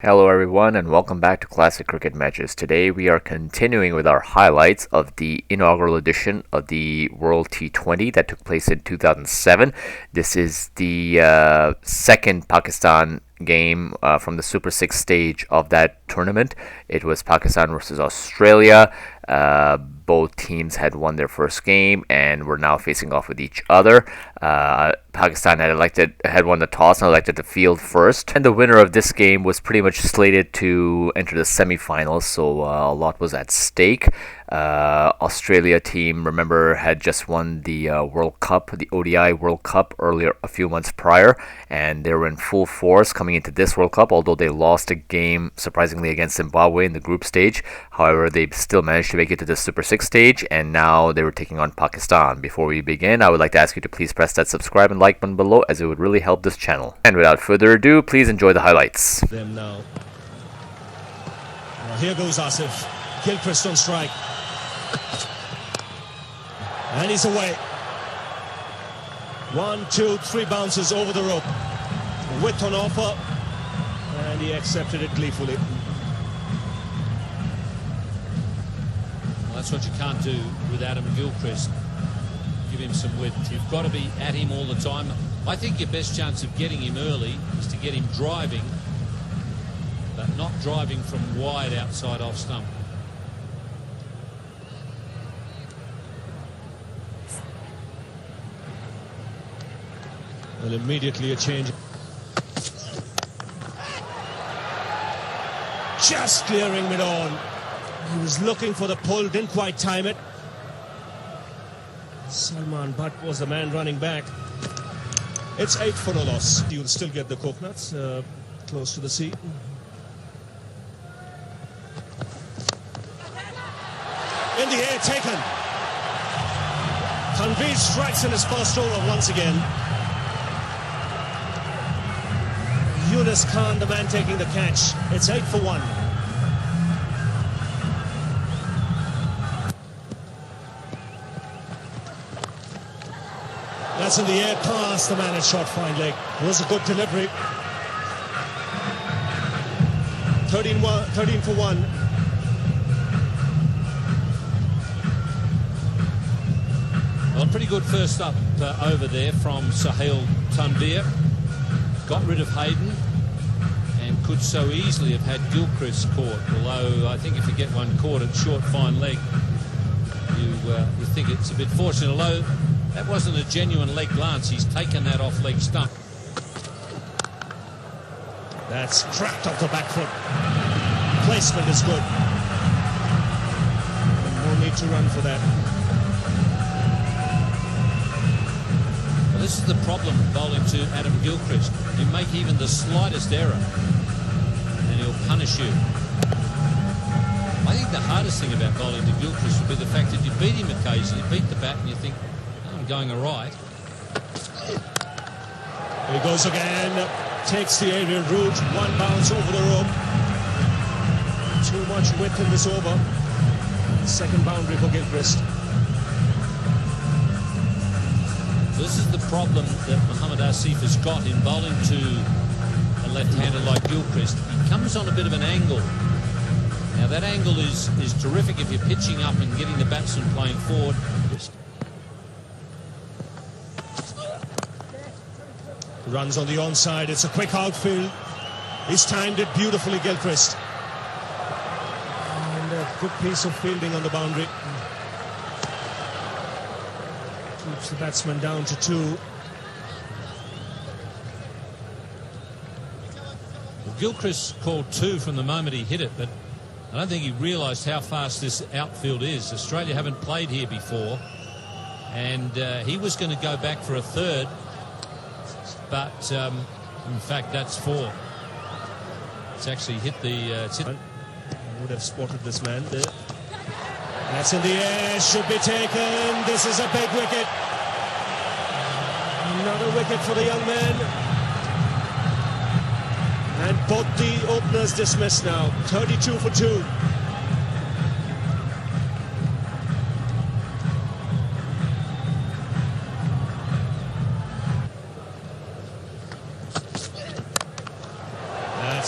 Hello everyone and welcome back to Classic Cricket Matches. Today we are continuing with our highlights of the inaugural edition of the World T20 that took place in 2007. This is the second Pakistan game from the Super 6 stage of that tournament. It was Pakistan versus Australia. Both teams had won their first game and were now facing off with each other. Pakistan had won the toss and elected to field first, and the winner of this game was pretty much slated to enter the semifinals. So a lot was at stake. Australia team, remember, had just won the World Cup, the ODI World Cup earlier, a few months prior, and they were in full force coming into this World Cup, although they lost a game, surprisingly, against Zimbabwe in the group stage. However, they still managed to make it to the Super 6 stage, and now they were taking on Pakistan. Before we begin, I would like to ask you to please press that subscribe and like button below, as it would really help this channel. And without further ado, please enjoy the highlights. Them now. Here goes Asif. Gilchrist on strike. And he's away. 1, 2, 3 bounces over the rope. Width on offer. And he accepted it gleefully. Well, that's what you can't do with Adam Gilchrist. Give him some width. You've got to be at him all the time. I think your best chance of getting him early is to get him driving, but not driving from wide outside off stump. Well, immediately a change. Just clearing mid-on. He was looking for the pull, didn't quite time it. Salman Butt was the man running back. It's 8 for no loss. You'll still get the coconuts close to the sea. In the air, taken. Tanvir strikes in his first over once again. Yunus Khan, the man taking the catch. It's 8 for 1. That's in the air, past the man at short fine leg. It was a good delivery. 13 for 1. Well, pretty good first up over there from Sahil Tanvir. Got rid of Hayden and could so easily have had Gilchrist caught, although I think if you get one caught at short fine leg, you think it's a bit fortunate, although that wasn't a genuine leg glance. He's taken that off leg stump. That's trapped off the back foot. Placement is good. No need to run for that. Well, this is the problem bowling to Adam Gilchrist. You make even the slightest error and he'll punish you. I think the hardest thing about bowling to Gilchrist would be the fact that you beat him occasionally, beat the bat and you think, oh, I'm going all right. Here he goes again. Takes the aerial route. 1 bounce over the rope. Too much width in this over. Second boundary for Gilchrist. This is the problem that Mohammad Asif has got in bowling to a left-hander like Gilchrist. He comes on a bit of an angle. Now that angle is terrific if you're pitching up and getting the batsman playing forward. Runs on the onside. It's a quick outfield. He's timed it beautifully, Gilchrist. And a good piece of fielding on the boundary. Keeps the batsman down to 2. Well, Gilchrist called 2 from the moment he hit it, but I don't think he realised how fast this outfield is. Australia haven't played here before, and he was going to go back for a third, but in fact that's 4. It's actually hit the... I would have spotted this man there. That's in the air, should be taken. This is a big wicket. Another wicket for the young man. And both the openers dismissed now. 32 for 2.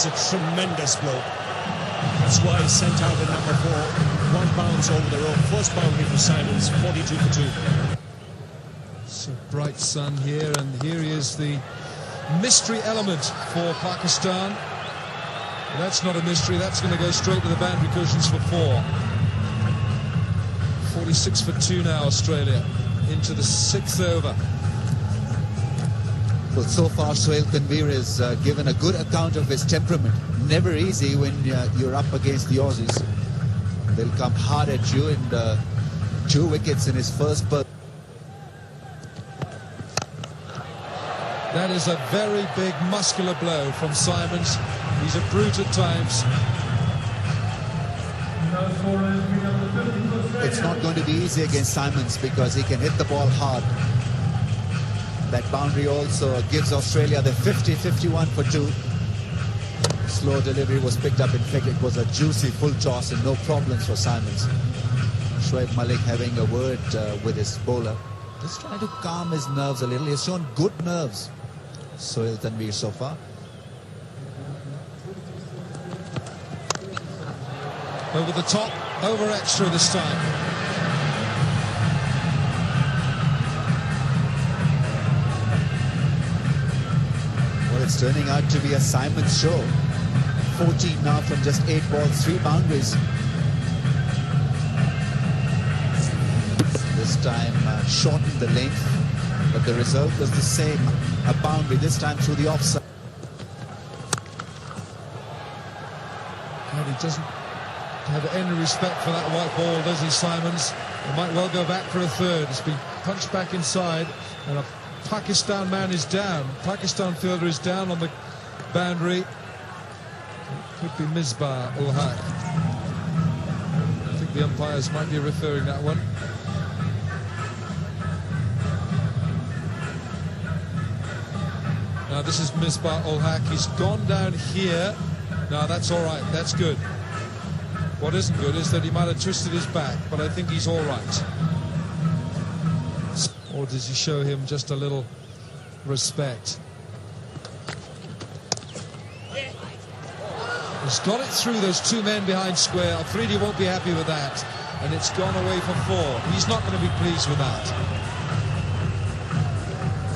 It's a tremendous blow. That's why he sent out the number 4. 1 bounce over the rope. First boundary for Simons, 42 for 2. It's a bright sun here, and here is the mystery element for Pakistan. That's not a mystery, that's going to go straight to the boundary cushions for 4. 46 for 2 now, Australia, into the 6th over. Well, so far, Tanvir has given a good account of his temperament. Never easy when you're up against the Aussies. They'll come hard at you, and 2 wickets in his first burst. That is a very big muscular blow from Simons. He's a brute at times. It's not going to be easy against Simons because he can hit the ball hard. That boundary also gives Australia the 50-51 for 2. Slow delivery was picked up. In fact, it was a juicy full toss and no problems for Simons. Shoaib Malik having a word with his bowler. Just trying to calm his nerves a little. He's shown good nerves, Sohail Tanvir, so far. Over the top, over extra this time. Well, it's turning out to be a Simons show. 14 now from just 8 balls, 3 boundaries. This time shortened the length, but the result was the same. A boundary, this time through the offside. And he doesn't have any respect for that white ball, does he, Simons? He might well go back for a third. It's been punched back inside, and a Pakistan man is down. Pakistan fielder is down on the boundary. It could be Misbah ul Haq. I think the umpires might be referring that one. Now this is Misbah ul Haq. He's gone down here. Now that's all right. That's good. What isn't good is that he might have twisted his back, but I think he's all right. Or does he show him just a little respect? He's got it through those 2 men behind square. Afridi won't be happy with that. And it's gone away for 4. He's not going to be pleased with that.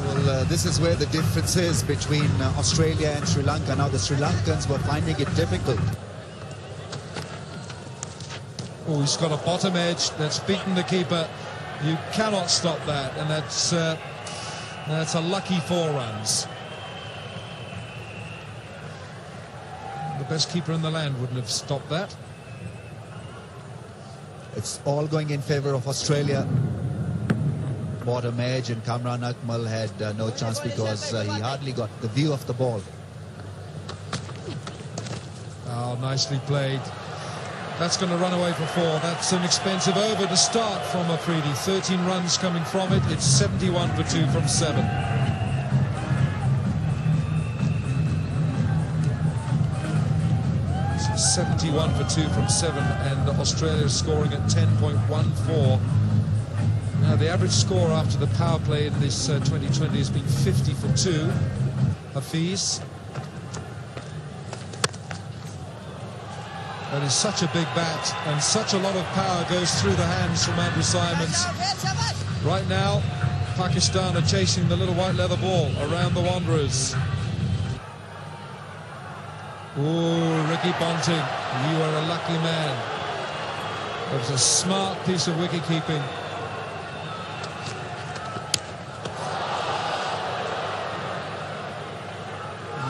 Well, this is where the difference is between Australia and Sri Lanka. Now the Sri Lankans were finding it difficult. Oh, he's got a bottom edge that's beaten the keeper. You cannot stop that, and that's a lucky 4 runs. The best keeper in the land wouldn't have stopped that. It's all going in favour of Australia. Bottom edge, and Kamran Akmal had no chance because he hardly got the view of the ball. Oh, nicely played. That's going to run away for 4. That's an expensive over to start from Afridi. 13 runs coming from it. It's 71 for 2 from 7. So 71 for 2 from 7, and Australia is scoring at 10.14. Now the average score after the power play in this 2020 has been 50 for 2. Hafiz. That is such a big bat, and such a lot of power goes through the hands from Andrew Simons. Right now, Pakistan are chasing the little white leather ball around the Wanderers. Oh, Ricky Ponting, you are a lucky man. That was a smart piece of wicket-keeping.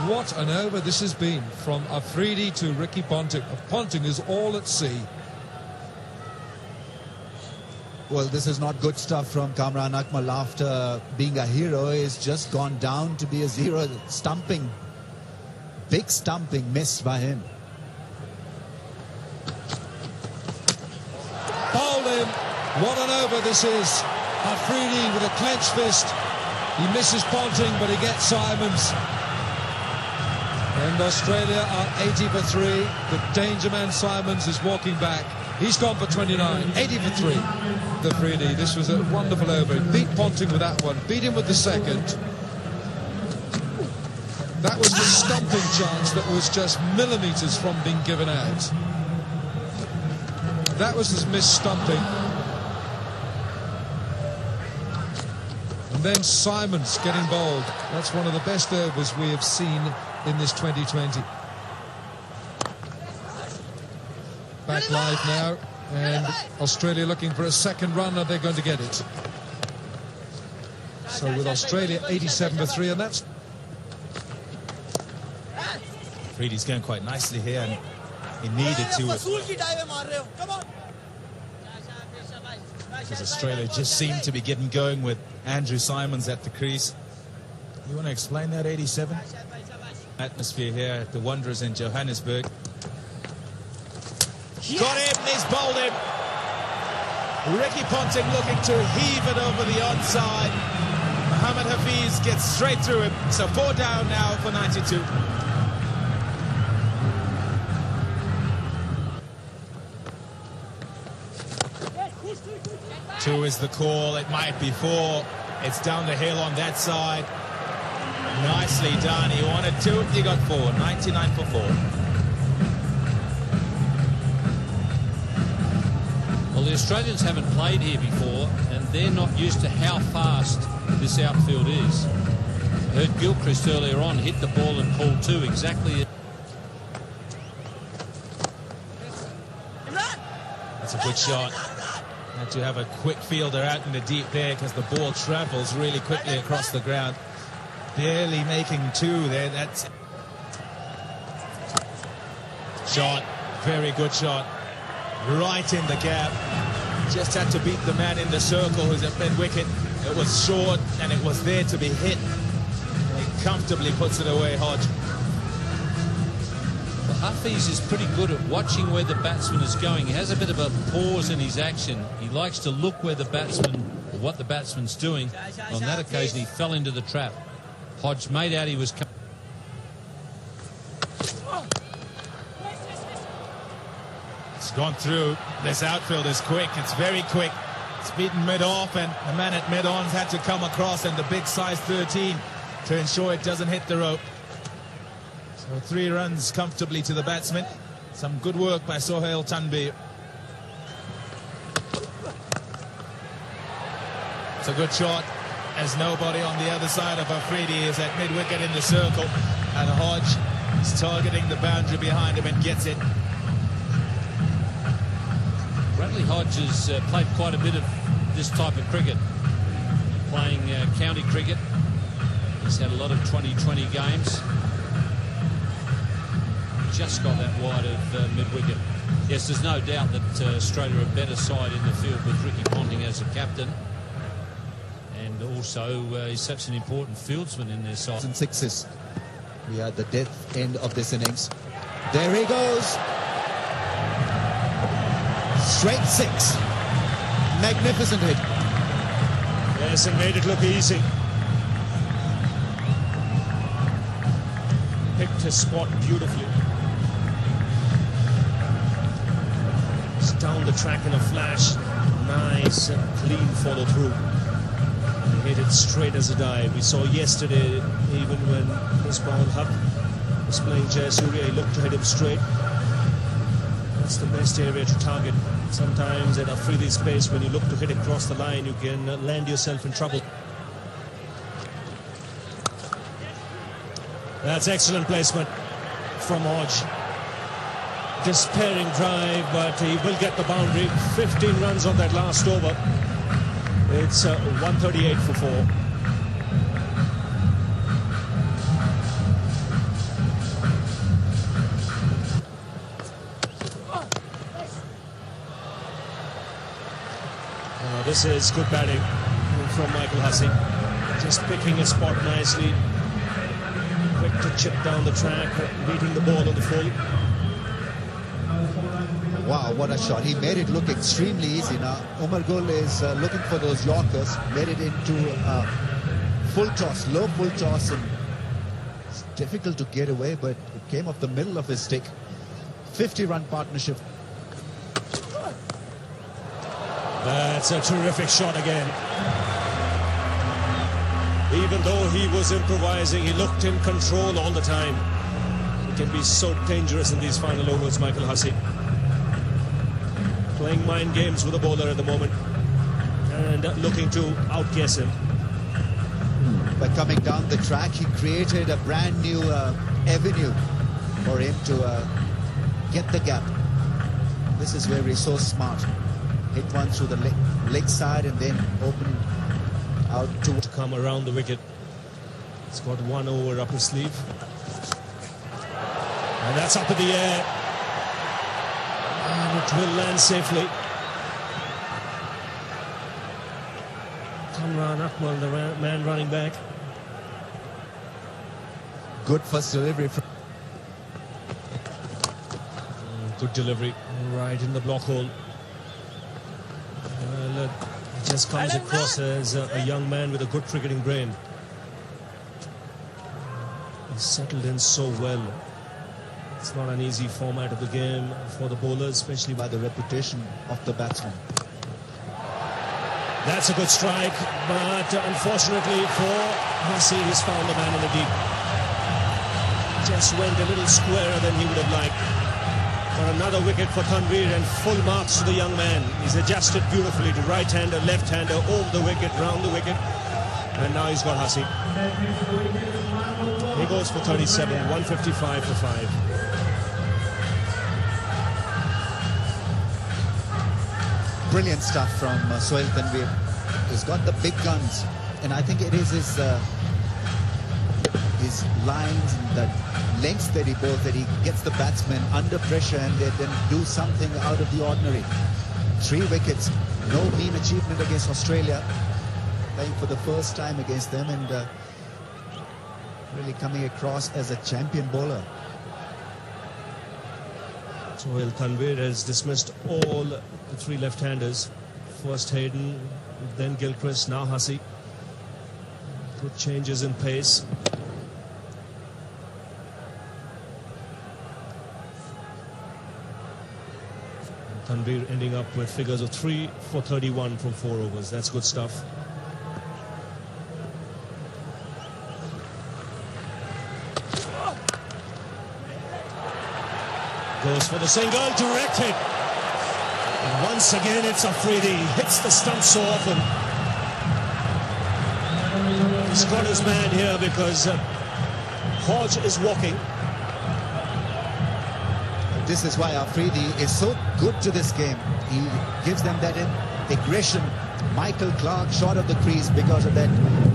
What an over this has been from Afridi to Ricky Ponting. Ponting is all at sea. Well, this is not good stuff from Kamran Akmal. After being a hero, he's just gone down to be a 0. Stumping, big stumping missed by him. Bowled him. What an over this is. Afridi with a clenched fist. He misses Ponting, but he gets Simons. And Australia are 80 for 3. The danger man Simons is walking back. He's gone for 29. 80 for 3. The Afridi. This was a wonderful over. Beat Ponting with that one. Beat him with the second. That was the stumping chance that was just millimetres from being given out. That was his missed stumping. And then Simons getting bowled. That's one of the best overs we have seen in this 2020. Back live now, and Australia looking for a second run. Are they going to get it? So with Australia 87 for 3, and that's... Freedy's going quite nicely here, and he needed to. Because Australia just seemed to be getting going with Andrew Simons at the crease. You want to explain that, 87? Atmosphere here at the Wanderers in Johannesburg. Yes. Got him, he's bowled him. Ricky Ponting looking to heave it over the onside. Mohamed Hafiz gets straight through him. So 4 down now for 92. Two is the call. It might be 4. It's down the hill on that side. Nicely done. He wanted 2, he got 4. 99 for 4. Well, the Australians haven't played here before, and they're not used to how fast this outfield is. I heard Gilchrist earlier on hit the ball and called 2 exactly. That's a good shot. Had to have a quick fielder out in the deep there because the ball travels really quickly across the ground. Barely making 2 there. That's shot. Very good shot. Right in the gap. Just had to beat the man in the circle who's at mid-wicket. It was short and it was there to be hit. He comfortably puts it away, Hodge. Well, Hafiz is pretty good at watching where the batsman is going. He has a bit of a pause in his action. He likes to look where the batsman, or what the batsman's doing. On that occasion, he fell into the trap. Hodge made out he was coming. It's gone through. This outfield is quick. It's very quick. It's beaten mid-off, and the man at mid-on's had to come across, and the big size 13 to ensure it doesn't hit the rope. So 3 runs comfortably to the batsman. Some good work by Sohail Tanvir. It's a good shot, as nobody on the other side of Afridi is at mid-wicket in the circle, and Hodge is targeting the boundary behind him and gets it. Bradley Hodge has played quite a bit of this type of cricket, playing county cricket. He's had a lot of 2020 games. Just got that wide of mid-wicket. Yes, there's no doubt that Australia are a better side in the field with Ricky Ponting as a captain. And also, he's such an important fieldsman in their side. And 6s. We are at the death end of this innings. There he goes. Straight 6. Magnificent hit. Yes, and made it look easy. Picked his spot beautifully. It's down the track in a flash. Nice and clean follow through. He hit it straight as a die. We saw yesterday, even when Misbah Haq was playing Jayasuriya, he looked to hit him straight. That's the best area to target. Sometimes at a freely space, when you look to hit across the line, you can land yourself in trouble. That's excellent placement from Hodge. Despairing drive, but he will get the boundary. 15 runs on that last over. It's 138 for 4. This is good batting from Michael Hussey. Just picking a spot nicely. Quick to chip down the track, beating the ball on the full. Wow, what a shot. He made it look extremely easy. Now, Umar Gul is looking for those Yorkers. Made it into full toss, low full toss. And it's difficult to get away, but it came off the middle of his stick. 50-run partnership. That's a terrific shot again. Even though he was improvising, he looked in control all the time. He can be so dangerous in these final overs, Michael Hussey. Playing mind games with the bowler at the moment and looking to outguess him. By coming down the track, he created a brand new avenue for him to get the gap. This is where he's so smart. Hit one through the leg side and then open out to come around the wicket. He's got one over up his sleeve. And that's up in the air. And it will land safely. Kamran Akmal, the man running back. Good first delivery. Good delivery. Right in the block hole. Well, he just comes across as a young man with a good cricketing brain. He's settled in so well. It's not an easy format of the game for the bowlers, especially by the reputation of the batsman. That's a good strike, but unfortunately for Hussey, he's found the man in the deep. Just went a little squarer than he would have liked. But another wicket for Tanvir and full marks to the young man. He's adjusted beautifully to right-hander, left-hander, over the wicket, round the wicket. And now he's got Hussey. He goes for 37, 155 for 5. Brilliant stuff from Sohail Tanvir. He's got the big guns, and I think it is his lines and the lengths that he bowls that he gets the batsmen under pressure and they then do something out of the ordinary. 3 wickets, no mean achievement against Australia, playing for the first time against them and really coming across as a champion bowler. Sohail Tanvir has dismissed all the 3 left-handers. First Hayden, then Gilchrist, now Hussey. Good changes in pace. Tanvir ending up with figures of 3 for 31 from 4 overs. That's good stuff. Goes for the single, direct hit. And once again, it's Afridi. Hits the stump so often. He's got his man here because Hodge is walking. This is why Afridi is so good to this game. He gives them that aggression. Michael Clark short of the crease because of that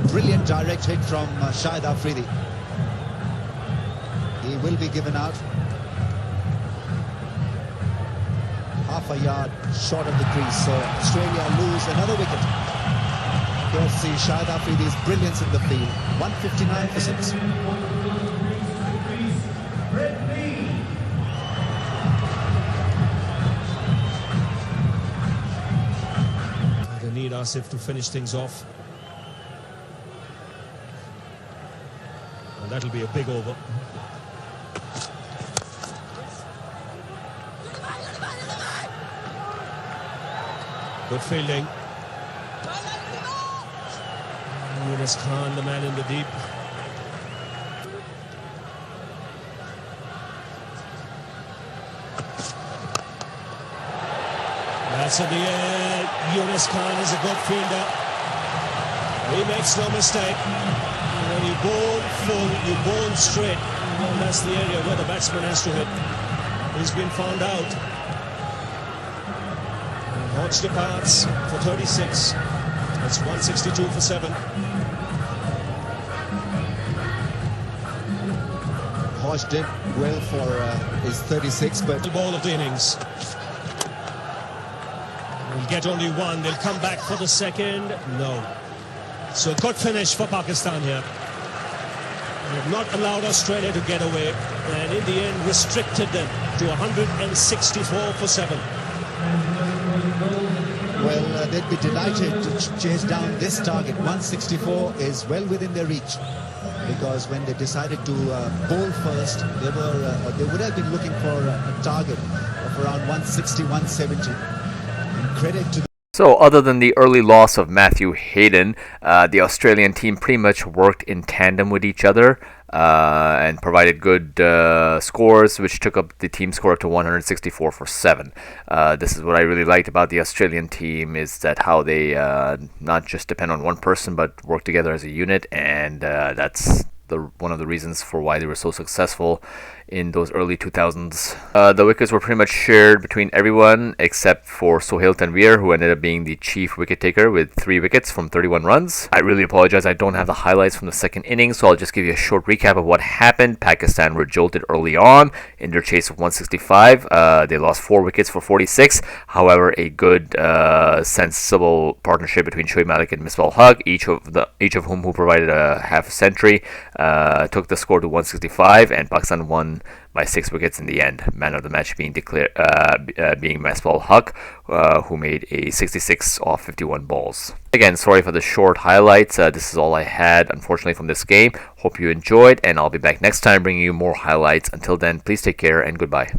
brilliant direct hit from Shahid Afridi. He will be given out. Half a yard short of the crease, so Australia lose another wicket. You'll see Shahid Afridi's brilliance in the field. 159 for 6. They need Asif to finish things off. And that'll be a big over. Good fielding. Yunus Khan, the man in the deep. That's in the air. Yunus Khan is a good fielder. He makes no mistake. When you bowl full, you bowl straight. And that's the area where the batsman has to hit. He's been found out. Hodge departs for 36. That's 162 for 7. Hodge did well for his 36, but the ball of the innings. We'll get only one. They'll come back for the second. No. So good finish for Pakistan here. They have not allowed Australia to get away, and in the end restricted them to 164 for 7. Well, they'd be delighted to chase down this target. 164 is well within their reach, because when they decided to bowl first, they would have been looking for a target of around 160, 170. And credit to So, other than the early loss of Matthew Hayden, the Australian team pretty much worked in tandem with each other and provided good scores, which took up the team score up to 164 for 7. This is what I really liked about the Australian team, is that how they not just depend on one person, but work together as a unit, and that's one of the reasons for why they were so successful in those early 2000s. The wickets were pretty much shared between everyone except for Sohail Tanvir, who ended up being the chief wicket taker with 3 wickets from 31 runs. I really apologize, I don't have the highlights from the second innings, so I'll just give you a short recap of what happened. Pakistan were jolted early on in their chase of 165. They lost 4 wickets for 46. However, a good, sensible partnership between Shoaib Malik and Misbah al-Haq, each of whom who provided a half a century, took the score to 165, and Pakistan won by 6 wickets in the end. Man of the match being declared, being Misbah al-Haq, who made a 66 off 51 balls. Again, sorry for the short highlights. This is all I had, unfortunately, from this game. Hope you enjoyed, and I'll be back next time bringing you more highlights. Until then, please take care and goodbye.